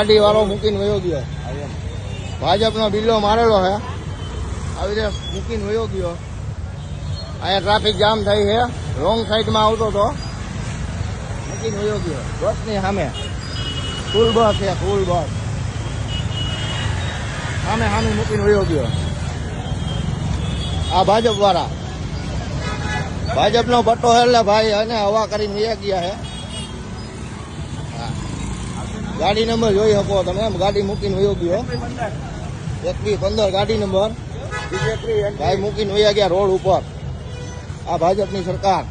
ગાડી વાળો મૂકીને વયો ગયો. ભાજપનો બિલ્લો મારેલો છે, આવી રીતે મૂકીને વયો ગયો. અહીંયા ટ્રાફિક જામ થઈ છે, રોંગ સાઈડમાં આવતો હતો, મૂકીને વયો ગયો. બસની સામે સ્કૂલ બસ છે, સ્કૂલ બસ સામે સામે મૂકીને વયો ગયો. આ ભાજપ વાળા, ભાજપનો પટ્ટો છે એટલે ભાઈ અને હવા કરીને વયા ગયા છે. ગાડી નંબર જોઈ શકો તમે, ગાડી મૂકીને વયો ગયો. 2115 ગાડી નંબર, ભાઈ મૂકીને વયા ગયા રોડ ઉપર. આ ભાજપની સરકાર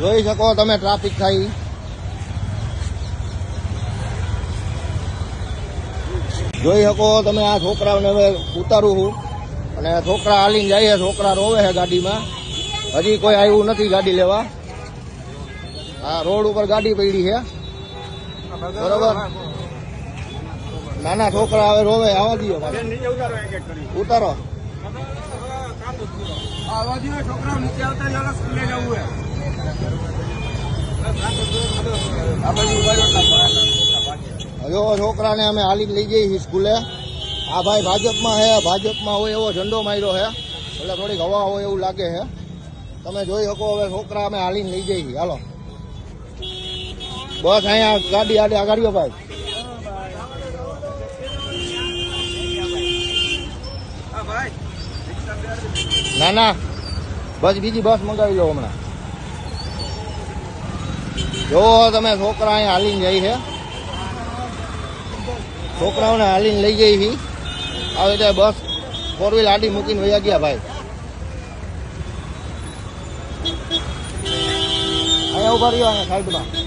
જોઈ શકો તમે, ટ્રાફિક થાય. જોઈ શકો તમે, આ છોકરાઓને હવે ઉતારું છું અને છોકરા હાલીને જાય છે, છોકરા રોવે છે ગાડીમાં. હજી કોઈ આવ્યું નથી ગાડી લેવા. આ રોડ ઉપર ગાડી પડી છે, બરોબર. નાના છોકરા હવે રોવે, આવવા દો, ઉતારો. જો છોકરાને અમે હાલીને લઈ જઈએ છીએ સ્કૂલે. આ ભાઈ ભાજપમાં છે, ભાજપમાં હોય એવો ઝંડો માર્યો છે, એટલે થોડીક હવા હોય એવું લાગે છે. તમે જોઈ શકો. હવે છોકરા અમે હાલીને લઈ જઈએ છીએ. હાલો બસ અહીંયા ગાડી આડે આગાડીઓ ભાઈ. ના ના, બસ બીજી બસ મંગાવી લો હમણાં. જો તમે છોકરા અહીંયા હાલીને જાય છે, છોકરાઓને હાલીને લઈ જઈ છીએ. આવી રીતે બસ 4 વ્હીલ આડી મૂકીને વયા ગયા ભાઈ. અહીંયા ઉભા રહ્યો, અહીંયા સાઈડમાં.